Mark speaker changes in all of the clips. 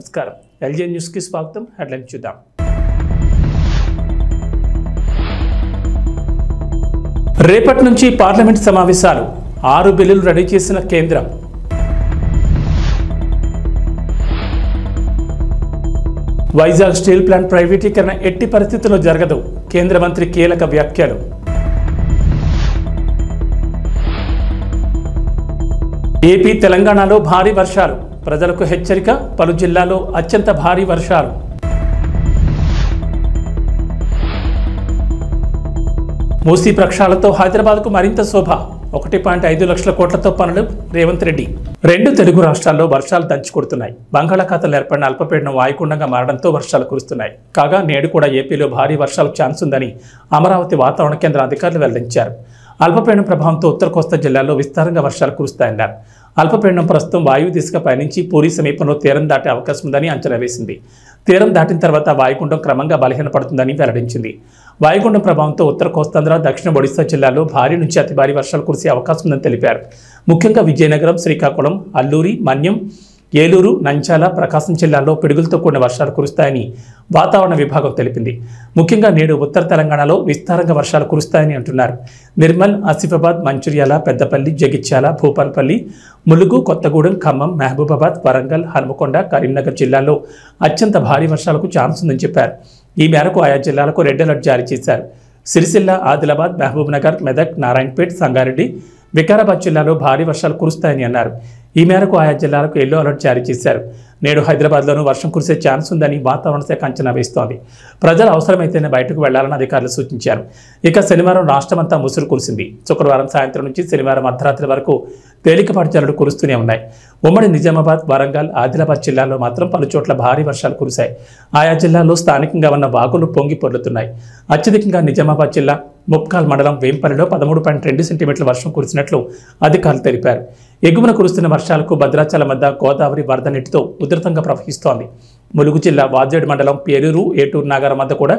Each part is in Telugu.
Speaker 1: నమస్కారం. ఎల్జే న్యూస్ కి స్వాగతం. హెడ్లైన్ చూద్దాం. రేపటి నుంచి పార్లమెంట్ సమావేశాలు. 6 బిల్లులు రెడీ చేసిన కేంద్రం. వైజాగ్ స్టీల్ ప్లాంట్ ప్రైవేటీకరణ ఎట్టి పరిస్థితుల్లో జరగదు. కేంద్ర మంత్రి కీలక వ్యాఖ్యలు. ఏపీ తెలంగాణలో భారీ వర్షాలు. ప్రజలకు హెచ్చరిక. పలు జిల్లాల్లో అత్యంత భారీ వర్షాలు. మూసీ ప్రక్షాళనతో హైదరాబాద్కు మరింత శోభ. 1.5 లక్షల కోట్లతో పనులు. రేవంత్ రెడ్డి. 2 తెలుగు రాష్ట్రాల్లో వర్షాలు దంచుకొడుతున్నాయి. బంగాళాఖాతంలో ఏర్పడిన అల్పపీడనం వాయుగుండంగా మారడంతో వర్షాలు కురుస్తున్నాయి. కాగా నేడు కూడా ఏపీలో భారీ వర్షాలకు ఛాన్స్ ఉందని అమరావతి వాతావరణ కేంద్ర అధికారులు వెల్లడించారు. అల్పపీడనం ప్రభావంతో ఉత్తర కోస్తా జిల్లాల్లో విస్తారంగా వర్షాలు కురుస్తాయన్నారు. అల్పపీడనం ప్రస్తుతం వాయువు దిశగా పయనించి పూరీ సమీపంలో తీరం దాటే అవకాశం ఉందని అంచనా వేసింది. తీరం దాటిన తర్వాత వాయుగుండం క్రమంగా బలహీనపడుతుందని వెల్లడించింది. వాయుగుండం ప్రభావంతో ఉత్తర కోస్తాంధ్ర, దక్షిణ ఒడిశా జిల్లాల్లో భారీ నుంచి అతి భారీ వర్షాలు కురిసే అవకాశం ఉందని తెలిపారు. ముఖ్యంగా విజయనగరం, శ్రీకాకుళం, అల్లూరి, మన్యం, ఏలూరు, నంద్యాల, ప్రకాశం జిల్లాల్లో పిడుగులతో కూడిన వర్షాలు కురుస్తాయని వాతావరణ విభాగం తెలిపింది. ముఖ్యంగా నేడు ఉత్తర తెలంగాణలో విస్తారంగా వర్షాలు కురుస్తాయని అంటున్నారు. నిర్మల్, ఆసిఫాబాద్, మంచిర్యాల, పెద్దపల్లి, జగిత్యాల, భూపాలపల్లి, ములుగు, కొత్తగూడెం, ఖమ్మం, మహబూబాబాద్, వరంగల్, హన్మకొండ, కరీంనగర్ జిల్లాల్లో అత్యంత భారీ వర్షాలకు ఛాన్స్ ఉందని చెప్పారు. ఈ మేరకు ఆయా జిల్లాలకు రెడ్ అలర్ట్ జారీ చేశారు. సిరిసిల్ల, ఆదిలాబాద్, మహబూబ్నగర్, మెదక్, నారాయణపేట్, సంగారెడ్డి, వికారాబాద్ జిల్లాలో భారీ వర్షాలు కురుస్తాయని అన్నారు. ఈ మేరకు ఆయా జిల్లాలకు ఎల్లో అలర్ట్ జారీ చేశారు. నేడు హైదరాబాద్లోనూ వర్షం కురిసే ఛాన్స్ ఉందని వాతావరణ శాఖ అంచనా వేస్తోంది. ప్రజలు అవసరమైతేనే బయటకు వెళ్లాలని అధికారులు సూచించారు. ఇక శనివారం రాష్ట్రమంతా ముసురు కురిసింది. శుక్రవారం సాయంత్రం నుంచి శనివారం అర్ధరాత్రి వరకు తేలికపాటి జల్లులు కురుస్తూనే ఉన్నాయి. ఉమ్మడి నిజామాబాద్, వరంగల్, ఆదిలాబాద్ జిల్లాల్లో మాత్రం పలు చోట్ల భారీ వర్షాలు కురిశాయి. ఆయా జిల్లాల్లో స్థానికంగా ఉన్న వాగులు పొంగి పొర్లుతున్నాయి. అత్యధికంగా నిజామాబాద్ జిల్లా ముప్కాల్ మండలం వేంపల్లిలో 13.2 సెంటీమీటర్ల వర్షం కురిసినట్లు అధికారులు తెలిపారు. ఎగువన కురుస్తున్న వర్షాలకు భద్రాచలం వద్ద గోదావరి వరద నీటితో ఉధృతంగా ప్రవహిస్తోంది. ములుగు జిల్లా వాజేడు మండలం పేరూరు, ఏటూరు నాగారం వద్ద కూడా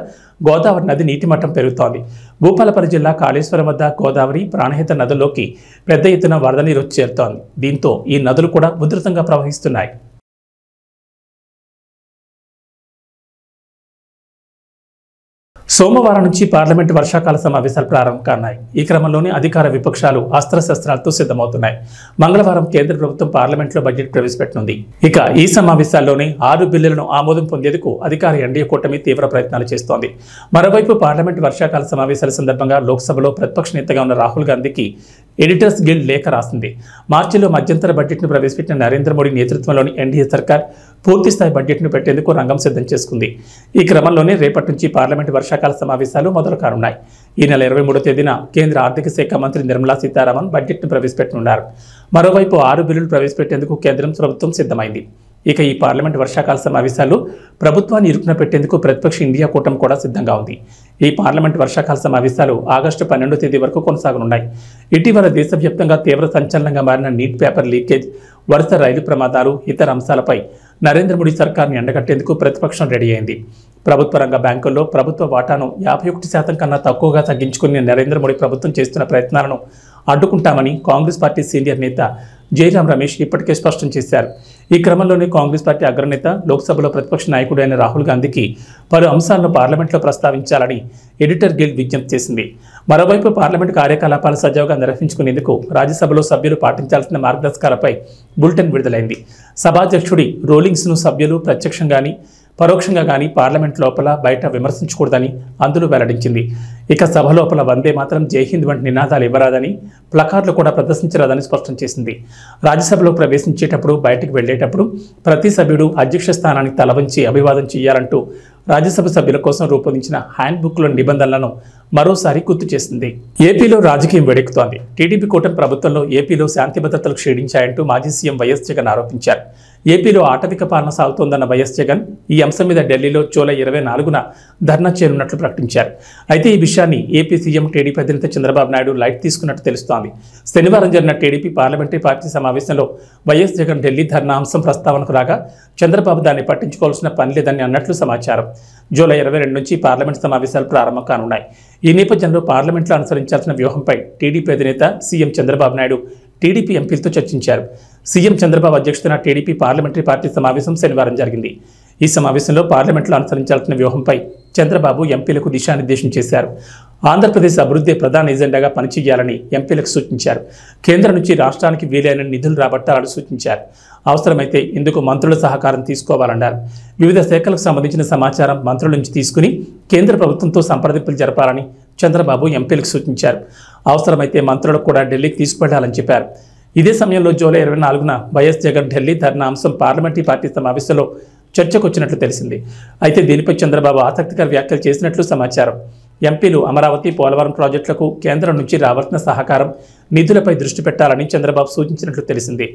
Speaker 1: గోదావరి నది నీటి మట్టం పెరుగుతోంది. భూపాలపల్లి జిల్లా కాళేశ్వరం వద్ద గోదావరి, ప్రాణహిత నదుల్లోకి పెద్ద ఎత్తున వరద నీరు వచ్చి చేరుతోంది. దీంతో ఈ నదులు కూడా ఉధృతంగా ప్రవహిస్తున్నాయి. సోమవారం నుంచి పార్లమెంటు వర్షాకాల సమావేశాలు ప్రారంభం కానున్నాయి. ఈ క్రమంలోనే అధికార విపక్షాలు అస్త్రశస్త్రాలతో సిద్ధమవుతున్నాయి. మంగళవారం కేంద్ర ప్రభుత్వం పార్లమెంట్లో బడ్జెట్ ప్రవేశపెట్టనుంది. ఇక ఈ సమావేశాల్లోనే 6 బిల్లులను ఆమోదం పొందేందుకు అధికార ఎన్డీఏ కూటమి తీవ్ర ప్రయత్నాలు చేస్తోంది. మరోవైపు పార్లమెంటు వర్షాకాల సమావేశాల సందర్భంగా లోక్సభలో ప్రతిపక్ష నేతగా ఉన్న రాహుల్ గాంధీకి ఎడిటర్స్ గిల్డ్ లేఖ రాసింది. మార్చిలో మధ్యంతర బడ్జెట్ను ప్రవేశపెట్టిన నరేంద్ర మోడీ నేతృత్వంలోని ఎన్డీఏ సర్కార్ పూర్తిస్థాయి బడ్జెట్ను పెట్టేందుకు రంగం సిద్ధం చేసుకుంది. ఈ క్రమంలోనే రేపటి నుంచి పార్లమెంటు వర్షాకాల సమావేశాలు మొదలు కానున్నాయి. ఈ నెల 23వ తేదీన కేంద్ర ఆర్థిక శాఖ మంత్రి నిర్మలా సీతారామన్ బడ్జెట్ను ప్రవేశపెట్టనున్నారు. మరోవైపు 6 బిల్లులు ప్రవేశపెట్టేందుకు కేంద్రం ప్రభుత్వం సిద్ధమైంది. ఇక ఈ పార్లమెంట్ వర్షాకాల సమావేశాలు ప్రభుత్వాన్ని ఇరుకున పెట్టేందుకు ప్రతిపక్ష ఇండియా కూటమి కూడా సిద్ధంగా ఉంది. ఈ పార్లమెంట్ వర్షాకాల సమావేశాలు ఆగస్టు 12వ తేదీ వరకు కొనసాగనున్నాయి. ఇటీవల దేశవ్యాప్తంగా తీవ్ర సంచలనంగా మారిన నీట్ పేపర్ లీకేజ్, వరుస రైలు ప్రమాదాలు, ఇతర అంశాలపై నరేంద్ర మోడీ సర్కార్ని ఎండగట్టేందుకు ప్రతిపక్షం రెడీ అయింది. ప్రభుత్వ రంగ బ్యాంకుల్లో ప్రభుత్వ వాటాను 51% కన్నా తక్కువగా తగ్గించుకుని నరేంద్ర మోడీ ప్రభుత్వం చేస్తున్న ప్రయత్నాలను అడ్డుకుంటామని కాంగ్రెస్ పార్టీ సీనియర్ నేత జైరాం రమేష్ ఇప్పటికే స్పష్టం చేశారు. ఈ క్రమంలోనే కాంగ్రెస్ పార్టీ అగ్రనేత, లోక్సభలో ప్రతిపక్ష నాయకుడైన రాహుల్ గాంధీకి పలు అంశాలను పార్లమెంట్లో ప్రస్తావించాలని ఎడిటర్ గిల్డ్ విజ్ఞప్తి చేసింది. మరోవైపు పార్లమెంటు కార్యకలాపాలు సజావుగా నిర్వహించుకునేందుకు రాజ్యసభలో సభ్యులు పాటించాల్సిన మార్గదర్శకాలపై బులెటిన్ విడుదలైంది. సభాధ్యక్షుడి రూలింగ్స్ను సభ్యులు ప్రత్యక్షంగాని పరోక్షంగా కానీ పార్లమెంట్ లోపల బయట విమర్శించకూడదని అందులో వెల్లడించింది. ఇక సభ లోపల వందే మాత్రం, జై హింద్ వంటి నినాదాలు ఇవ్వరాదని, ప్లకార్డులు కూడా ప్రదర్శించరాదని స్పష్టం చేసింది. రాజ్యసభలో ప్రవేశించేటప్పుడు, బయటికి వెళ్లేటప్పుడు ప్రతి సభ్యుడు అధ్యక్ష స్థానానికి తల వంచి అభివాదం చేయాలంటూ రాజ్యసభ సభ్యుల కోసం రూపొందించిన హ్యాండ్ బుక్లోని నిబంధనలను మరోసారి గుర్తు చేసింది. ఏపీలో రాజకీయం వేడెక్కుతోంది. టీడీపీ కూటమి ప్రభుత్వంలో ఏపీలో శాంతి భద్రతలు క్షీణించాయంటూ మాజీ సీఎం వైఎస్ జగన్ ఆరోపించారు. ఏపీలో ఆటవిక పాలన సాగుతోందన్న వైఎస్ జగన్ ఈ అంశం మీద ఢిల్లీలో జూలై 24న ధర్నా చేరున్నట్లు ప్రకటించారు. అయితే ఈ విషయాన్ని ఏపీ సీఎం, టీడీపీ అధినేత చంద్రబాబు నాయుడు లైట్ తీసుకున్నట్టు తెలుస్తోంది. శనివారం జరిగిన టీడీపీ పార్లమెంటరీ పార్టీ సమావేశంలో వైఎస్ జగన్ ఢిల్లీ ధర్నా అంశం ప్రస్తావనకు రాగా చంద్రబాబు దాన్ని పట్టించుకోవాల్సిన పని లేదని అన్నట్లు సమాచారం. జూలై 22 నుంచి పార్లమెంట్ సమావేశాలు ప్రారంభం కానున్నాయి. ఈ నేపథ్యంలో పార్లమెంట్లో అనుసరించాల్సిన వ్యూహంపై టీడీపీ అధినేత సీఎం చంద్రబాబు నాయుడు టీడీపీ ఎంపీలతో చర్చించారు. సీఎం చంద్రబాబు అధ్యక్షతన టీడీపీ పార్లమెంటరీ పార్టీ సమావేశం శనివారం జరిగింది. ఈ సమావేశంలో పార్లమెంట్లో అనుసరించాల్సిన వ్యూహంపై చంద్రబాబు ఎంపీలకు దిశానిర్దేశం చేశారు. ఆంధ్రప్రదేశ్ అభివృద్ధి ప్రధాన ఎజెండాగా పనిచేయాలని ఎంపీలకు సూచించారు. కేంద్రం నుంచి రాష్ట్రానికి వీలైన నిధులు రాబట్టాలని సూచించారు. అవసరమైతే ఇందుకు మంత్రుల సహకారం తీసుకోవాలన్నారు. వివిధ శాఖలకు సంబంధించిన సమాచారం మంత్రుల నుంచి తీసుకుని కేంద్ర ప్రభుత్వంతో సంప్రదింపులు జరపాలని చంద్రబాబు ఎంపీలకు సూచించారు. అవసరమైతే మంత్రులకు కూడా ఢిల్లీకి తీసుకువెళ్లాలని చెప్పారు. ఇదే సమయంలో జూలై 24న వైఎస్ జగన్ ఢిల్లీ ధర్నా అంశం పార్లమెంటరీ పార్టీ సమావేశంలో చర్చకు వచ్చినట్లు తెలిసింది. అయితే దీనిపై చంద్రబాబు ఆసక్తికర వ్యాఖ్యలు చేసినట్లు సమాచారం. ఎంపీలు అమరావతి, పోలవరం ప్రాజెక్టులకు కేంద్రం నుంచి రావాల్సిన సహకారం, నిధులపై దృష్టి పెట్టాలని చంద్రబాబు సూచించినట్లు తెలిసింది.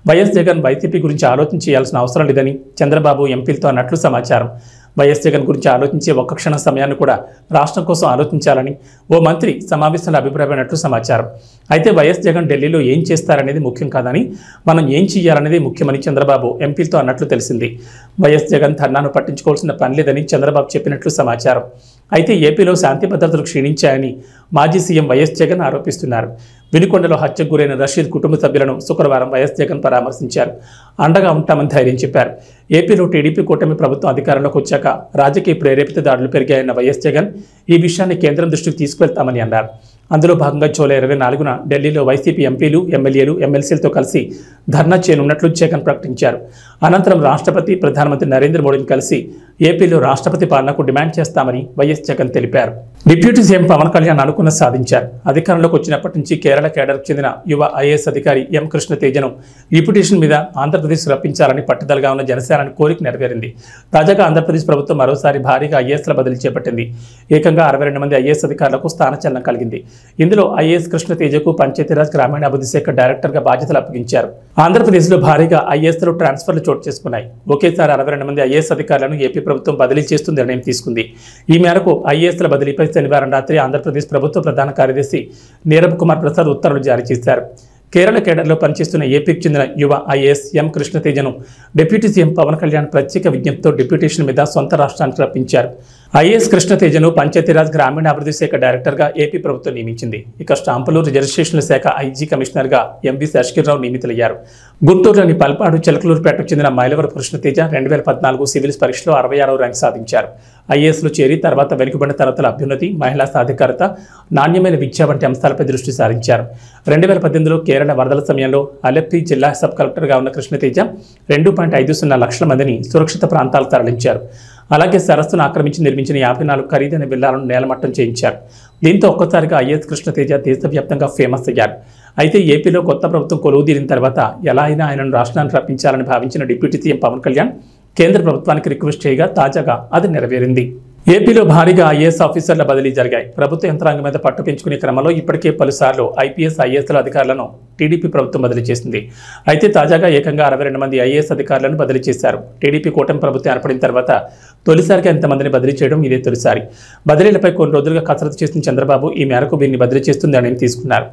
Speaker 1: వైఎస్ జగన్ వైసీపీ గురించి ఆలోచన చేయాల్సిన అవసరం లేదని చంద్రబాబు ఎంపీలతో అన్నట్లు సమాచారం. వైఎస్ జగన్ గురించి ఆలోచించే ఒక్క క్షణం సమయాన్ని కూడా రాష్ట్రం కోసం ఆలోచించాలని ఓ మంత్రి సమావేశంలో అభిప్రాయమైనట్లు సమాచారం. అయితే వైఎస్ జగన్ ఢిల్లీలో ఏం చేస్తారనేది ముఖ్యం కాదని, మనం ఏం చేయాలనేది ముఖ్యమని చంద్రబాబు ఎంపీలతో అన్నట్లు తెలిసింది. వైఎస్ జగన్ ధర్నాను పట్టించుకోవాల్సిన పని లేదని చంద్రబాబు చెప్పినట్లు సమాచారం. అయితే ఏపీలో శాంతి భద్రతలు క్షీణించాయని మాజీ సీఎం వైఎస్ జగన్ ఆరోపిస్తున్నారు. వినుకొండలో హత్యకు గురైన రషీద్ కుటుంబ సభ్యులను శుక్రవారం వైఎస్ జగన్ పరామర్శించారు. అండగా ఉంటామని ధైర్యం చెప్పారు. ఏపీలో టీడీపీ కూటమి ప్రభుత్వం అధికారంలోకి వచ్చాక రాజకీయ ప్రేరేపిత దాడులు పెరిగాయన్న వైఎస్ జగన్ ఈ విషయాన్ని కేంద్రం దృష్టికి తీసుకువెళ్తామని అన్నారు. అందులో భాగంగా జూలై 24న ఢిల్లీలో వైసీపీ ఎంపీలు, ఎమ్మెల్యేలు, ఎమ్మెల్సీలతో కలిసి ధర్నా చేయనున్నట్లు జగన్ ప్రకటించారు. అనంతరం రాష్ట్రపతి, ప్రధానమంత్రి నరేంద్ర మోడీని కలిసి ఏపీలో రాష్ట్రపతి పాలనకు డిమాండ్ చేస్తామని వైఎస్ జగన్ తెలిపారు. డిప్యూటీ సీఎం పవన్ కళ్యాణ్ అనుకున్న సాధించారు. అధికారంలోకి వచ్చినప్పటి నుంచి కేరళ కేడర్కు చెందిన యువ ఐఏఎస్ అధికారి ఎం కృష్ణ తేజను డిప్యూటేషన్ మీద ఆంధ్రప్రదేశ్ రప్పించాలని పట్టుదలగా ఉన్న జనసేన కోరిక నెరవేరింది. తాజాగా ఆంధ్రప్రదేశ్ ప్రభుత్వం మరోసారి భారీగా ఐఏఎస్ల బదిలీ చేపట్టింది. ఏకంగా 62 మంది ఐఏఎస్ అధికారులకు స్థానచలనం కలిగింది. ఇందులో ఐఏఎస్ కృష్ణ తేజకు పంచాయతీరాజ్ గ్రామీణాభివృద్ధి శాఖ డైరెక్టర్గా బాధ్యతలు అప్పగించారు. ఆంధ్రప్రదేశ్లో భారీగా ఐఏఎస్లు ట్రాన్స్ఫర్లు చోటు చేసుకున్నాయి. ఒకేసారి 62 మంది ఐఏఎస్ అధికారులను ఏపీ ప్రభుత్వం బదిలీ చేస్తూ నిర్ణయం తీసుకుంది. ఈ మేరకు ఐఏఎస్ల బదిలీపై శనివారం రాత్రి ఆంధ్రప్రదేశ్ ప్రభుత్వ ప్రధాన కార్యదర్శి నీరబ్ కుమార్ ప్రసాద్ ఉత్తర్వులు జారీ చేశారు. కేరళ కేడర్లో పనిచేస్తున్న ఏపీకి చెందిన యువ ఐఏఎస్ ఎం కృష్ణ తేజను డిప్యూటీ సీఎం పవన్ కళ్యాణ్ ప్రత్యేక విజ్ఞప్తితో డిప్యూటేషన్ మీద సొంత రాష్ట్రానికి రప్పించారు. ఐఏఎస్ కృష్ణ తేజను పంచాయతీరాజ్ గ్రామీణాభివృద్ధి శాఖ డైరెక్టర్గా ఏపీ ప్రభుత్వం నియమించింది. ఇక స్టాంపులు, రిజర్వేషన్ల శాఖ ఐజీ కమిషనర్గా ఎంవి శేషగిరిరావు నియమితులయ్యారు. గుంటూరులోని పల్పాడు, చిలకలూరుపేటకు చెందిన మైలవరపు కృష్ణ తేజ 2014 సివిల్స్ పరీక్షలో 66వ ర్యాంక్ సాధించారు. ఐఏఎస్లో చేరి తర్వాత వెనుకబడిన తరగతుల అభ్యున్నతి, మహిళా సాధికారత, నాణ్యమైన విద్య వంటి అంశాలపై దృష్టి సారించారు. 2018లో కేరళ వరదల సమయంలో అలెప్పి జిల్లా సబ్ కలెక్టర్గా ఉన్న కృష్ణ తేజ 2.50 లక్షల మందిని సురక్షిత ప్రాంతాలకు తరలించారు. అలాగే సరస్సును ఆక్రమించి నిర్మించిన 54 ఖరీదైన విల్లాలను నేలమట్టం చేయించారు. దీంతో ఒక్కసారిగా ఐఏఎస్ కృష్ణ తేజ దేశవ్యాప్తంగా ఫేమస్ అయ్యారు. అయితే ఏపీలో కొత్త ప్రభుత్వం కొలువుదీరిన తర్వాత ఎలా అయినా ఆయనను రాష్ట్రానికి రప్పించాలని భావించిన డిప్యూటీ సీఎం పవన్ కళ్యాణ్ కేంద్ర ప్రభుత్వానికి రిక్వెస్ట్ చేయగా తాజాగా అది నెరవేరింది. ఏపీలో భారీగా ఐఏఎస్ ఆఫీసర్ల బదిలీ జరిగాయి. ప్రభుత్వ యంత్రాంగం మీద పట్టు పెంచుకునే క్రమంలో ఇప్పటికే పలుసార్లు ఐపీఎస్, ఐఏఎస్ల అధికారులను టీడీపీ ప్రభుత్వం బదిలీ చేసింది. అయితే తాజాగా ఏకంగా 62 మంది ఐఏఎస్ అధికారులను బదిలీ చేశారు. టీడీపీ కూటమి ప్రభుత్వం ఏర్పడిన తర్వాత తొలిసారిగా ఎంతమందిని బదిలీ చేయడం ఇదే తొలిసారి. బదిలీలపై కొన్ని రోజులుగా కసరత్తు చేసిన చంద్రబాబు ఈ మేరకు వీరిని బదిలీ చేస్తుంది నిర్ణయం తీసుకున్నారు.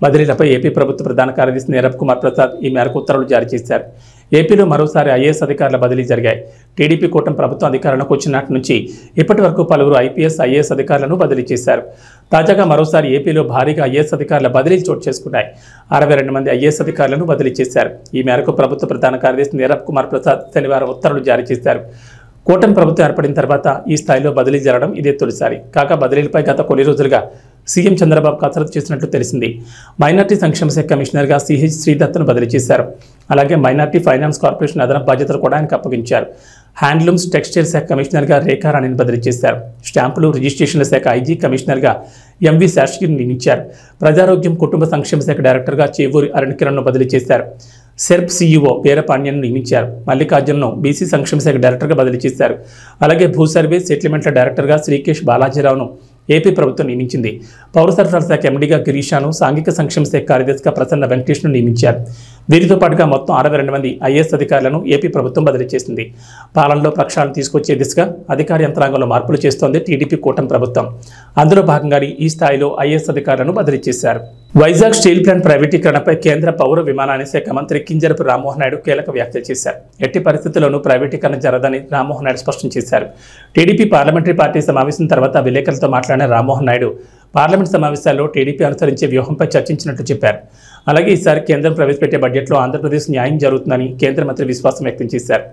Speaker 1: బదిలీలపై ఏపీ ప్రభుత్వ ప్రధాన కార్యదర్శి నీరబ్ కుమార్ ప్రసాద్ ఈ మేరకు ఉత్తర్వులు జారీ చేశారు. ఏపీలో మరోసారి ఐఏఎస్ అధికారుల బదిలీ జరిగాయి. టీడీపీ కూటమి ప్రభుత్వం అధికారంలోకి వచ్చినటి నుంచి ఇప్పటి వరకు పలువురు ఐపీఎస్, ఐఏఎస్ అధికారులను బదిలీ చేశారు. తాజాగా మరోసారి ఏపీలో భారీగా ఐఏఎస్ అధికారుల బదిలీలు చోటు చేసుకున్నాయి. 62 మంది ఐఏఎస్ అధికారులను బదిలీ చేశారు. ఈ మేరకు ప్రభుత్వ ప్రధాన కార్యదర్శి నీరబ్ కుమార్ ప్రసాద్ శనివారం ఉత్తర్వులు జారీ చేశారు. కూటమి ప్రభుత్వం ఏర్పడిన తర్వాత ఈ స్థాయిలో బదిలీ జరగడం ఇదే తొలిసారి. కాగా బదిలీలపై గత కొన్ని రోజులుగా సీఎం చంద్రబాబు కసరత్తు చేసినట్లు తెలిసింది. మైనార్టీ సంక్షేమ శాఖ కమిషనర్గా సిహెచ్ శ్రీదత్తును బదిలీ చేశారు. అలాగే మైనార్టీ ఫైనాన్స్ కార్పొరేషన్ అదనపు బాధ్యతలు కూడా ఆయనకు అప్పగించారు. హ్యాండ్లూమ్స్, టెక్స్టైల్ శాఖ కమిషనర్గా రేఖారాణిని బదిలీ చేశారు. స్టాంపులు, రిజిస్ట్రేషన్ల శాఖ ఐజీ కమిషనర్గా ఎంవి శేషగిరిని నియమించారు. ప్రజారోగ్యం, కుటుంబ సంక్షేమ శాఖ డైరెక్టర్గా చేవూరి అరుణకిరణ్ను బదిలీ చేశారు. సెర్ప్ సీఈఓ వీరపాండ్యన్ను నియమించారు. మల్లికార్జున్ను బీసీ సంక్షేమ శాఖ డైరెక్టర్గా బదిలీ చేశారు. అలాగే భూ సర్వే, సెటిల్మెంట్ల డైరెక్టర్గా శ్రీకేష్ బాలాజీరావును ఏపీ ప్రభుత్వం నియమించింది. పౌర సరఫరాల శాఖ ఎండీగా గిరీషాను, సాంఘిక సంక్షేమ శాఖ కార్యదర్శిగా ప్రసన్న వెంకటేష్ను నియమించారు. వీరితో పాటుగా మొత్తం 62 మంది ఐఏఎస్ అధికారులను ఏపీ ప్రభుత్వం బదిలీ చేసింది. పాలనలో ప్రక్షాళన తీసుకొచ్చే దిశగా అధికార యంత్రాంగంలో మార్పులు చేస్తోంది టీడీపీ కూటమి ప్రభుత్వం. అందులో భాగంగానే ఈ స్థాయిలో ఐఏఎస్ అధికారులను బదిలీ చేశారు. వైజాగ్ స్టీల్ ప్లాంట్ ప్రైవేటీకరణపై కేంద్ర పౌర విమానయాన శాఖ మంత్రి కింజరపు రామ్మోహన్ నాయుడు కీలక వ్యాఖ్యలు చేశారు. ఎట్టి పరిస్థితుల్లోనూ ప్రైవేటీకరణ జరగదని రామ్మోహన్ నాయుడు స్పష్టం చేశారు. టీడీపీ పార్లమెంటరీ పార్టీ సమావేశం తర్వాత విలేకరులతో మాట్లాడిన రామ్మోహన్ నాయుడు పార్లమెంట్ సమావేశాల్లో టీడీపీ అనుసరించే వ్యూహంపై చర్చించినట్లు చెప్పారు. అలాగే ఈసారి కేంద్రం ప్రవేశపెట్టే బడ్జెట్లో ఆంధ్రప్రదేశ్ న్యాయం జరుగుతుందని కేంద్ర మంత్రి విశ్వాసం వ్యక్తం చేశారు.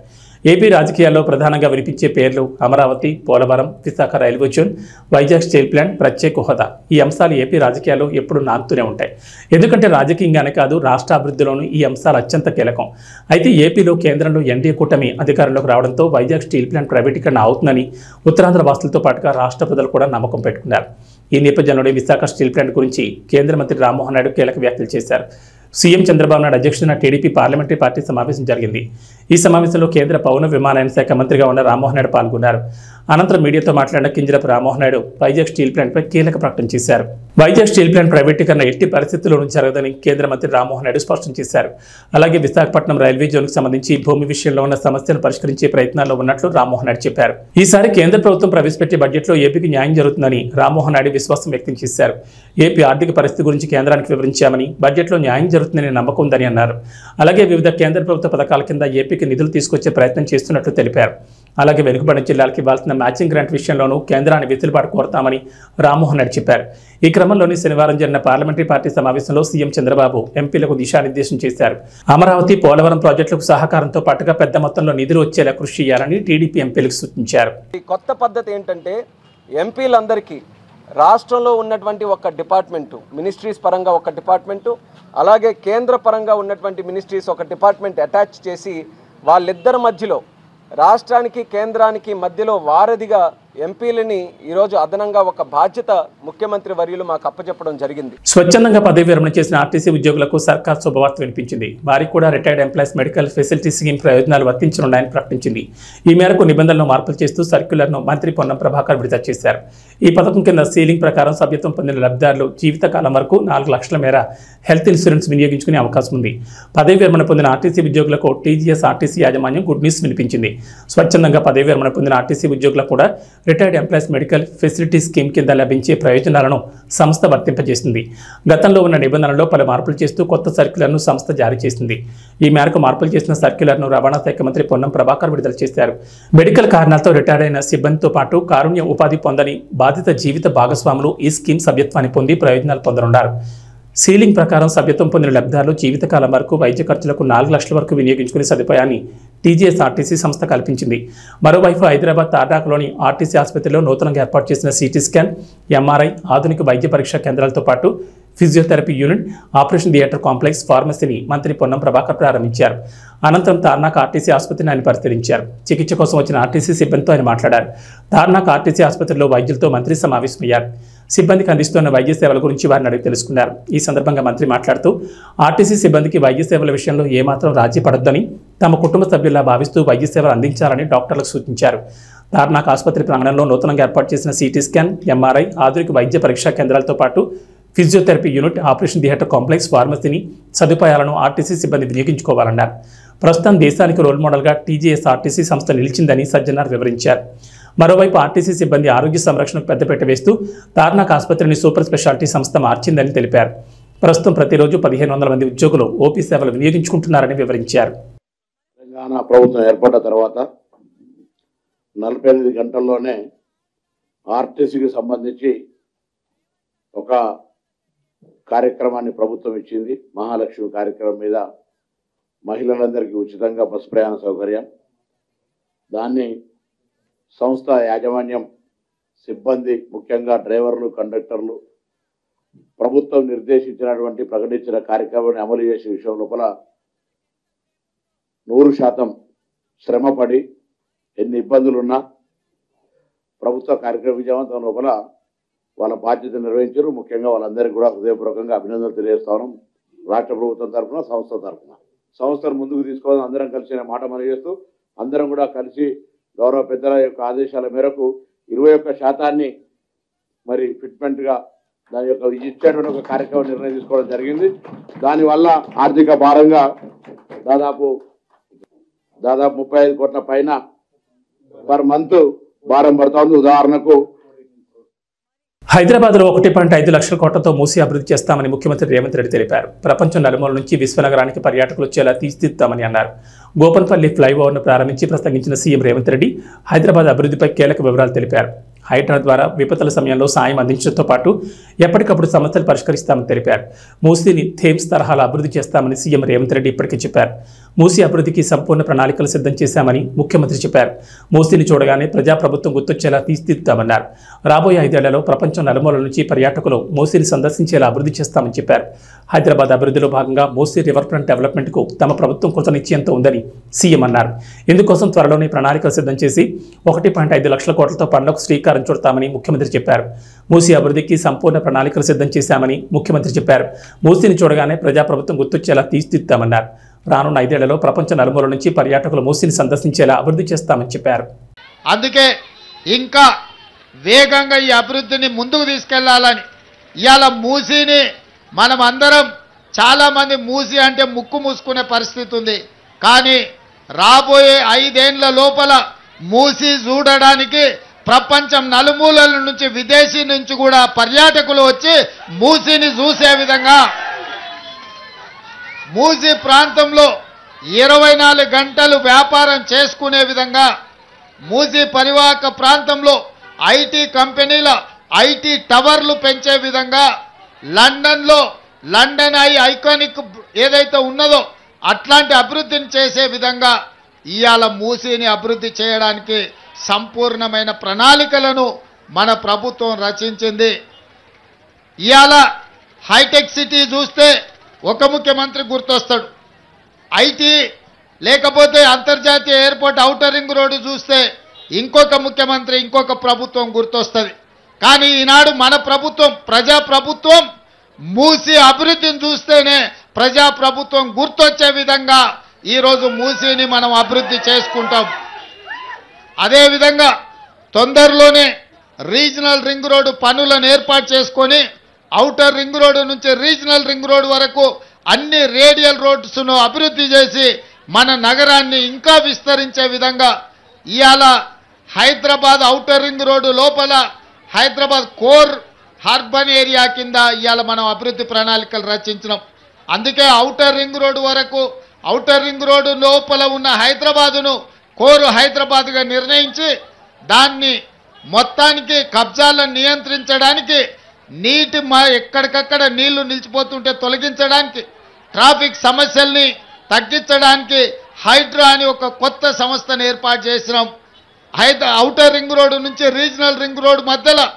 Speaker 1: ఏపీ రాజకీయాల్లో ప్రధానంగా వినిపించే పేర్లు Amaravati, Polavaram, Visakha railway zone, Vizag steel plant, ప్రత్యేక హోదా. ఈ అంశాలు ఏపీ రాజకీయాల్లో ఎప్పుడు నానుతూనే ఉంటాయి. ఎందుకంటే రాజకీయంగానే కాదు, రాష్ట్ర అభివృద్ధిలోనూ ఈ అంశాలు అత్యంత కీలకం. అయితే ఏపీలో కేంద్రంలో ఎన్డీఏ కూటమి అధికారంలోకి రావడంతో వైజాగ్ స్టీల్ ప్లాంట్ ప్రైవేటీకరణ అవుతుందని ఉత్తరాంధ్ర వాసులతో పాటుగా రాష్ట్ర ప్రజలు కూడా నమ్మకం పెట్టుకున్నారు. ఈ నేపథ్యంలోనే విశాఖ స్టీల్ ప్లాంట్ గురించి కేంద్ర మంత్రి రామ్మోహన్ నాయుడు కీలక వ్యాఖ్యలు చేశారు. సీఎం చంద్రబాబు నాయుడు అధ్యక్షతన టీడీపీ పార్లమెంటరీ పార్టీ సమావేశం జరిగింది. ఈ సమావేశంలో కేంద్ర పౌర విమానయాన శాఖ మంత్రిగా ఉన్న రామ్మోహన్ నాయుడు పాల్గొన్నారు. అనంతరం మీడియాతో మాట్లాడిన కింజరపు రామ్మోహన్ నాయుడు వైజాగ్ స్టీల్ ప్లాంట్పై కీలక ప్రకటన చేశారు. వైజాగ్ స్టీల్ ప్లాంట్ ప్రైవేటీకరణ ఎట్టి పరిస్థితుల్లోనూ జరగదని కేంద్ర మంత్రి రామ్మోహన్ నాయుడు స్పష్టం చేశారు. అలాగే విశాఖపట్నం రైల్వే జోన్కు సంబంధించి భూమి విషయంలో ఉన్న సమస్యను పరిష్కరించే ప్రయత్నాల్లో ఉన్నట్లు రామ్మోహన్ నాయుడు చెప్పారు. ఈసారి కేంద్ర ప్రభుత్వం ప్రవేశపెట్టే బడ్జెట్లో ఏపీకి న్యాయం జరుగుతుందని రామ్మోహన్ నాయుడు విశ్వాసం వ్యక్తం చేశారు. ఏపీ ఆర్థిక పరిస్థితి గురించి కేంద్రానికి వివరించామని, బడ్జెట్లో న్యాయం జరుగుతుందని నమ్మకం ఉందని అన్నారు. అలాగే వివిధ కేంద్ర ప్రభుత్వ పథకాల కింద ఏపీకి నిధులు తీసుకొచ్చే ప్రయత్నం చేస్తున్నట్లు తెలిపారు. అలాగే వెనుకబడిన జిల్లాలకు ఇవ్వాల్సిన మ్యాచింగ్ గ్రాంట్ విషయంలోనూ కేంద్రాన్ని వెసులుబాటు కోరతామని రామ్మోహన్ నాయుడు చెప్పారు. ఈ క్రమంలోనే శనివారం జరిగిన పార్లమెంటరీ పార్టీ సమావేశంలో సీఎం చంద్రబాబు ఎంపీలకు దిశానిర్దేశం చేశారు. అమరావతి, పోలవరం ప్రాజెక్టులకు సహకారంతో పాటుగా పెద్ద మొత్తంలో నిధులు వచ్చేలా కృషి చేయాలని టీడీపీ ఎంపీలకు సూచించారు.
Speaker 2: ఈ కొత్త పద్ధతి ఏంటంటే ఎంపీలందరికీ రాష్ట్రంలో ఉన్నటువంటి ఒక డిపార్ట్మెంటు, మినిస్ట్రీస్ పరంగా ఒక డిపార్ట్మెంటు, అలాగే కేంద్ర పరంగా ఉన్నటువంటి మినిస్ట్రీస్ ఒక డిపార్ట్మెంట్ అటాచ్ చేసి వాళ్ళిద్దరి మధ్యలో, రాష్ట్రానికి కేంద్రానికి మధ్యలో వారధిగా ఎంపీలని ఈరోజు అదనంగా ఒక బాధ్యత ముఖ్యమంత్రి వర్యులు మాకు అప్పచెప్పడం జరిగింది.
Speaker 1: స్వచ్ఛందంగా పదవి విరమణ చేసిన ఆర్టీసీ ఉద్యోగులకు సర్కార్ శుభవార్త వినిపించింది. వారికి కూడా retired employees medical facility scheme ప్రయోజనాలు వర్తించనున్నాయని ప్రకటించింది. ఈ మేరకు నిబంధనలను మార్పులు చేస్తూ సర్క్యులర్ను మంత్రి పొన్నం ప్రభాకర్ విడుదల చేశారు. ఈ పథకం కింద సీలింగ్ ప్రకారం సభ్యత్వం పొందిన లబ్ధిదారులు జీవితకాలం వరకు 4 లక్షల మేర హెల్త్ ఇన్సూరెన్స్ వినియోగించుకునే అవకాశం ఉంది. పదవి విరమణ పొందిన ఆర్టీసీ ఉద్యోగులకు టీజీఎస్ ఆర్టీసీ యాజమాన్యం గుడ్ న్యూస్ వినిపించింది. స్వచ్ఛందంగా పదవి విరమణ పొందిన ఆర్టీసీ ఉద్యోగులకు కూడా retired employees medical facility scheme కింద లభించే ప్రయోజనాలను సంస్థ వర్తింపజేసింది. గతంలో ఉన్న నిబంధనల్లో పలు మార్పులు చేస్తూ కొత్త సర్క్యులర్ను సంస్థ జారీ చేసింది. ఈ మేరకు మార్పులు చేసిన సర్క్యులర్ను రవాణా శాఖ మంత్రి పొన్నం ప్రభాకర్ విడుదల చేశారు. మెడికల్ కారణాలతో రిటైర్ అయిన సిబ్బందితో పాటు కారుణ్య ఉపాధి పొందని బాధిత జీవిత భాగస్వాములు ఈ స్కీమ్ సభ్యత్వాన్ని పొంది ప్రయోజనాలు పొందనున్నారు. సీలింగ్ ప్రకారం సభ్యత్వం పొందిన లబ్ధిదారులు జీవితకాలం వరకు వైద్య ఖర్చులకు 4 లక్షల వరకు వినియోగించుకునే సదుపాయాన్ని టీజీఎస్ ఆర్టీసీ సంస్థ కల్పించింది. మరోవైపు హైదరాబాద్ తార్నాకలోని ఆర్టీసీ ఆసుపత్రిలో నూతనంగా ఏర్పాటు చేసిన సిటీ స్కాన్, ఎంఆర్ఐ, ఆధునిక వైద్య పరీక్షా కేంద్రాలతో పాటు physiotherapy unit, operation theatre complex, ఫార్మసీని మంత్రి పొన్నం ప్రభాకర్ ప్రారంభించారు. అనంతరం తార్నాక ఆర్టీసీ ఆసుపత్రిని ఆయన పరిశీలించారు. చికిత్స కోసం వచ్చిన ఆర్టీసీ సిబ్బందితో ఆయన మాట్లాడారు. తార్నాక ఆర్టీసీ ఆసుపత్రిలో వైద్యులతో మంత్రి సమావేశమయ్యారు. సిబ్బందికి అందిస్తున్న వైద్య సేవల గురించి వారిని అడిగి తెలుసుకున్నారు. ఈ సందర్భంగా మంత్రి మాట్లాడుతూ ఆర్టీసీ సిబ్బందికి వైద్య సేవల విషయంలో ఏమాత్రం రాజీ పడొద్దని, తమ కుటుంబ సభ్యుల్లా భావిస్తూ వైద్య సేవలు అందించాలని డాక్టర్లకు సూచించారు. తార్నాక ఆసుపత్రి ప్రాంగణంలో నూతనంగా ఏర్పాటు చేసిన సిటీ స్కాన్, ఎంఆర్ఐ, ఆధునిక వైద్య పరీక్షా కేంద్రాలతో పాటు physiotherapy unit, operation theatre complex, ఫార్మసీని సదుపాయాలను ఆర్టీసీ సిబ్బంది వినియోగించుకోవాలన్నారు. ప్రస్తుతం దేశానికి రోల్ మోడల్గా టీజీఎస్ ఆర్టీసీ సంస్థ నిలిచిందని సజ్జనార్ వివరించారు. మరోవైపు ఆర్టీసీ సిబ్బంది ఆరోగ్య సంరక్షణకు పెద్దపీట వేస్తూ తార్నాక ఆసుపత్రిని సూపర్ స్పెషాలిటీ సంస్థ మార్చిందని తెలిపారు. ప్రస్తుతం ప్రతిరోజు 1500 మంది ఉద్యోగులు ఓపీ సేవలు వినియోగించుకుంటున్నారని వివరించారు.
Speaker 3: తెలంగాణ ప్రభుత్వం ఏర్పడ్డ తర్వాత 48 గంటల్లోనే ఆర్టీసీకి సంబంధించి ఒక కార్యక్రమాన్ని ప్రభుత్వం ఇచ్చింది. మహాలక్ష్మి కార్యక్రమం మీద మహిళలందరికీ ఉచితంగా బస్సు ప్రయాణ సౌకర్యం. దాన్ని సంస్థ యాజమాన్యం, సిబ్బంది, ముఖ్యంగా డ్రైవర్లు, కండక్టర్లు ప్రభుత్వం నిర్దేశించినటువంటి ప్రకటించిన కార్యక్రమాన్ని అమలు చేసే విషయం లోపల 100% శ్రమపడి ఎన్ని ఇబ్బందులున్నా ప్రభుత్వ కార్యక్రమ విజయవంతం లోపల వాళ్ళ బాధ్యత నిర్వహించారు. ముఖ్యంగా వాళ్ళందరికీ కూడా హృదయపూర్వకంగా అభినందనలు తెలియజేస్తాను. రాష్ట్ర ప్రభుత్వం తరఫున, సంస్థ తరఫున. సంస్థను ముందుకు తీసుకోవాలని అందరం కలిసి మాట మనవి చేస్తూ, అందరం కూడా కలిసి గౌరవ పెద్దల యొక్క ఆదేశాల మేరకు 21% మరి ఫిట్మెంట్గా దాని యొక్క ఇచ్చేటువంటి ఒక కార్యక్రమం నిర్ణయం తీసుకోవడం జరిగింది. దానివల్ల ఆర్థిక భారంగా దాదాపు 35 కోట్ల పైన పర్ మంత్ భారం పడుతూ ఉంది. ఉదాహరణకు
Speaker 1: హైదరాబాద్లో 1.5 లక్షల కోట్లతో మూసి అభివృద్ధి చేస్తామని ముఖ్యమంత్రి రేవంత్ రెడ్డి తెలిపారు. ప్రపంచం నలుమూల నుంచి విశ్వనగరానికి పర్యాటకులు వచ్చేలా తీర్చిదిద్దామని అన్నారు. గోపన్పల్లి ఫ్లైఓవర్ను ప్రారంభించి ప్రసంగించిన సీఎం రేవంత్ రెడ్డి హైదరాబాద్ అభివృద్ధిపై కీలక వివరాలు తెలిపారు. హైడ్రా ద్వారా విపత్తుల సమయంలో సాయం అందించడంతో పాటు ఎప్పటికప్పుడు సమస్యలు పరిష్కరిస్తామని తెలిపారు. మూసీని థేమ్స్ తరహాలో అభివృద్ధి చేస్తామని సీఎం రేవంత్ రెడ్డి ఇప్పటికే చెప్పారు. మూసీ అభివృద్ధికి సంపూర్ణ ప్రణాళికలు సిద్ధం చేశామని ముఖ్యమంత్రి చెప్పారు. మూసీని చూడగానే ప్రజాప్రభుత్వం గుర్తొచ్చేలా తీర్చిదిద్దామన్నారు. రాబోయే 5 ఏళ్లలో ప్రపంచం నలుమూలల నుంచి పర్యాటకులు మూసీని సందర్శించేలా అభివృద్ధి చేస్తామని చెప్పారు. హైదరాబాద్ అభివృద్ధిలో భాగంగా మూసీ రివర్ ఫ్రంట్ డెవలప్మెంట్కు తమ ప్రభుత్వం కృత నిశ్చయంతో ఉందని సీఎం అన్నారు. ఇందుకోసం త్వరలోనే ప్రణాళికలు సిద్ధం చేసి 1.5 లక్షల కోట్లతో పనులకు శ్రీకారం చుడతామని ముఖ్యమంత్రి చెప్పారు. మూసీ అభివృద్ధికి సంపూర్ణ ప్రణాళికలు సిద్ధం చేశామని ముఖ్యమంత్రి చెప్పారు. మూసీని చూడగానే ప్రజాప్రభుత్వం గుర్తొచ్చేలా తీర్చిదిద్దామన్నారు. రానున్న 5 ఏళ్లలో ప్రపంచ నలుమూల నుంచి పర్యాటకులు మూసీని సందర్శించేలా అభివృద్ధి చేస్తామని చెప్పారు.
Speaker 4: అందుకే ఇంకా వేగంగా ఈ అభివృద్ధిని ముందుకు తీసుకెళ్లాలని ఇవాళ మూసీని మనం అందరం చాలామంది మూసీ అంటే ముక్కు మూసుకునే పరిస్థితి ఉంది. కానీ రాబోయే 5 ఏళ్ల లోపల మూసీ చూడడానికి ప్రపంచం నలుమూలల నుంచి విదేశీ నుంచి కూడా పర్యాటకులు వచ్చి మూసీని చూసే విధంగా మూసీ ప్రాంతంలో 24 గంటలు వ్యాపారం చేసుకునే విధంగా మూసీ పరివాహక ప్రాంతంలో ఐటీ కంపెనీల ఐటీ టవర్లు పెంచే విధంగా లండన్లో లండన్ ఐ ఐకానిక్ ఏదైతే ఉన్నదో అట్లాంటి అభివృద్ధిని చేసే విధంగా ఇవాళ మూసీని అభివృద్ధి చేయడానికి సంపూర్ణమైన ప్రణాళికలను మన ప్రభుత్వం రచించింది. ఇవాళ హైటెక్ సిటీ చూస్తే ఒక ముఖ్యమంత్రి గుర్తొస్తాడు, ఐటీ లేకపోతే అంతర్జాతీయ ఎయిర్పోర్ట్ ఔటర్ రింగ్ రోడ్డు చూస్తే ఇంకొక ముఖ్యమంత్రి ఇంకొక ప్రభుత్వం గుర్తొస్తుంది. కానీ ఈనాడు మన ప్రభుత్వం ప్రజాప్రభుత్వం మూసీ అభివృద్ధిని చూస్తేనే ప్రజాప్రభుత్వం గుర్తొచ్చే విధంగా ఈరోజు మూసీని మనం అభివృద్ధి చేసుకుంటాం. అదేవిధంగా తొందరలోనే రీజనల్ రింగ్ రోడ్డు పనులను ఏర్పాటు చేసుకొని ఔటర్ రింగ్ రోడ్డు నుంచి రీజనల్ రింగ్ రోడ్డు వరకు అన్ని రేడియల్ రోడ్స్ను అభివృద్ధి చేసి మన నగరాన్ని ఇంకా విస్తరించే విధంగా ఇవాళ హైదరాబాద్ ఔటర్ రింగ్ రోడ్డు లోపల హైదరాబాద్ కోర్ అర్బన్ ఏరియా కింద ఇవాళ మనం అభివృద్ధి ప్రణాళికలు రచించినాం. అందుకే ఔటర్ రింగ్ రోడ్డు వరకు ఔటర్ రింగ్ రోడ్డు లోపల ఉన్న హైదరాబాదును కోరు హైదరాబాద్గా నిర్ణయించి దాన్ని మొత్తానికి కబ్జాలను నియంత్రించడానికి ఎక్కడికక్కడ నీళ్లు నిలిచిపోతుంటే తొలగించడానికి ట్రాఫిక్ సమస్యల్ని తగ్గించడానికి హైడ్రా అని ఒక కొత్త సంస్థను ఏర్పాటు చేసినాం. ఔటర్ రింగ్ రోడ్డు నుంచి రీజనల్ రింగ్ రోడ్డు మధ్యలో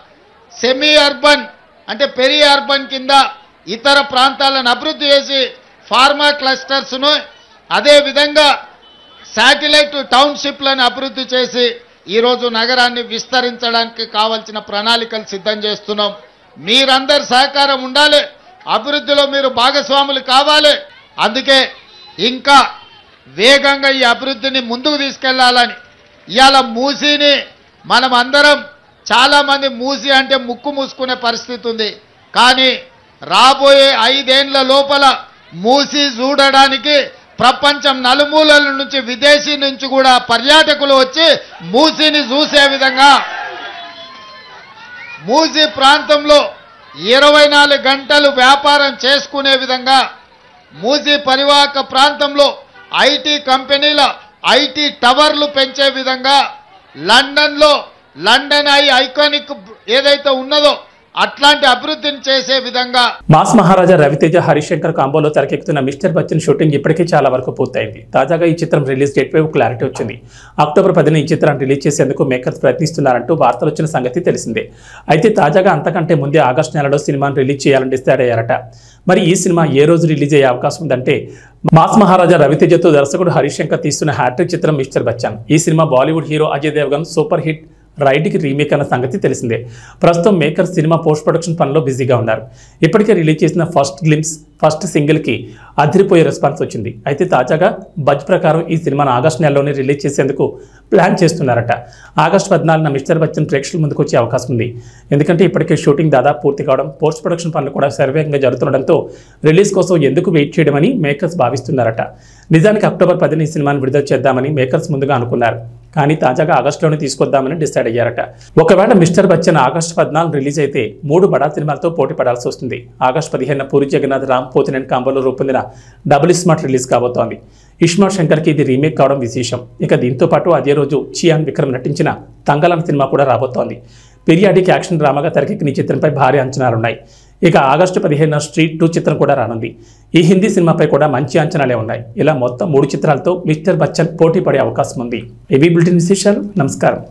Speaker 4: సెమీ అర్బన్ అంటే పెరి అర్బన్ కింద ఇతర ప్రాంతాలను అభివృద్ధి చేసి ఫార్మా క్లస్టర్స్ను అదేవిధంగా శాటిలైట్ టౌన్షిప్లను అభివృద్ధి చేసి ఈరోజు నగరాన్ని విస్తరించడానికి కావాల్సిన ప్రణాళికలు సిద్ధం చేస్తున్నాం. మీరందరి సహకారం ఉండాలి, అభివృద్ధిలో మీరు భాగస్వాములు కావాలి. అందుకే ఇంకా వేగంగా ఈ అభివృద్ధిని ముందుకు తీసుకెళ్లాలని ఇవాళ మూసీని మనం అందరం చాలామంది మూసీ అంటే ముక్కు మూసుకునే పరిస్థితి ఉంది. కానీ రాబోయే 5 ఏళ్ల లోపల మూసీ చూడడానికి ప్రపంచం నలుమూలల నుంచి విదేశీ నుంచి కూడా పర్యాటకులు వచ్చి మూసీని చూసే విధంగా మూసీ ప్రాంతంలో 24 గంటలు వ్యాపారం చేసుకునే విధంగా మూసీ పరివాహక ప్రాంతంలో ఐటీ కంపెనీల ఐటీ టవర్లు పెంచే విధంగా లండన్లో లండన్ ఐ ఐకానిక్ ఏదైతే ఉన్నదో అట్లాంటి అభివృద్ధిని చేసే విధంగా
Speaker 1: మాస్ మహారాజా రవితేజ హరిశంకర్ కాంబోలో తెరకెక్కుతున్న మిస్టర్ బచ్చన్ షూటింగ్ ఇప్పటికే చాలా వరకు పూర్తయింది. తాజాగా ఈ చిత్రం రిలీజ్ డేట్ పై క్లారిటీ వచ్చింది. అక్టోబర్ 10న ఈ చిత్రాన్ని రిలీజ్ చేసేందుకు మేకర్స్ ప్రయత్నిస్తున్నారంటూ వార్తలు వచ్చిన సంగతి తెలిసిందే. అయితే తాజాగా అంతకంటే ముందే ఆగస్టు నెలలో సినిమాను రిలీజ్ చేయాలని డిసైడ్ అయ్యారట. మరి ఈ సినిమా ఏ రోజు రిలీజ్ అయ్యే అవకాశం ఉందంటే మాస్ మహారాజా రవితేజతో దర్శకుడు హరిశంకర్ తీస్తున్న హ్యాట్రిక్ చిత్రం మిస్టర్ బచ్చన్. ఈ cinema Bollywood hero Ajay Devgan super hit రైడ్కి రీమేక్ అన్న సంగతి తెలిసిందే. ప్రస్తుతం మేకర్ సినిమా పోస్ట్ ప్రొడక్షన్ పనిలో బిజీగా ఉన్నారు. ఇప్పటికే రిలీజ్ చేసిన ఫస్ట్ సింగిల్కి అదిరిపోయే రెస్పాన్స్ వచ్చింది. అయితే తాజాగా బజ్ ప్రకారం ఈ సినిమాను ఆగస్టు నెలలోనే రిలీజ్ చేసేందుకు ప్లాన్ చేస్తున్నారట. ఆగస్టు 14న మిస్టర్ బచ్చన్ ప్రేక్షకుల ముందుకు వచ్చే అవకాశం ఉంది. ఎందుకంటే ఇప్పటికే షూటింగ్ దాదాపు పూర్తి కావడం, పోస్ట్ ప్రొడక్షన్ పనులు కూడా శరవేగంగా జరుగుతుండడంతో రిలీజ్ కోసం ఎందుకు వెయిట్ చేయడమని మేకర్స్ భావిస్తున్నారట. నిజానికి అక్టోబర్ 10న ఈ సినిమాను విడుదల చేద్దామని మేకర్స్ ముందుగా అనుకున్నారు. కానీ తాజాగా ఆగస్టులోనే తీసుకొద్దామని డిసైడ్ అయ్యారట. ఒకవేళ మిస్టర్ బచ్చన్ ఆగస్టు 14 రిలీజ్ అయితే 3 బడా సినిమాలతో పోటీ పడాల్సి వస్తుంది. ఆగస్టు 15న పూరి జగన్నాథ్ రామ్ పోతినేని కాంబోలో రూపొందిన డబుల్ స్మార్ట్ రిలీజ్ కాబోతోంది. ఇష్మార్ట్ శంకర్కి ఇది రీమేక్ కావడం విశేషం. ఇక దీంతో పాటు అదే రోజు చియాన్ విక్రమ్ నటించిన తంగలాన్ సినిమా కూడా రాబోతోంది. పీరియాడిక్ యాక్షన్ డ్రామాగా తెరకెక్కిన ఈ చిత్రంపై భారీ అంచనాలున్నాయి. ఇక ఆగస్టు 15న స్ట్రీట్ 2 చిత్రం కూడా రానుంది. ఈ హిందీ సినిమాపై కూడా మంచి అంచనాలే ఉన్నాయి. ఇలా మొత్తం 3 చిత్రాలతో మిస్టర్ బచ్చన్ పోటీ పడే అవకాశం ఉంది. ఇవి బులెటిన్ విశేషాలు. నమస్కారం.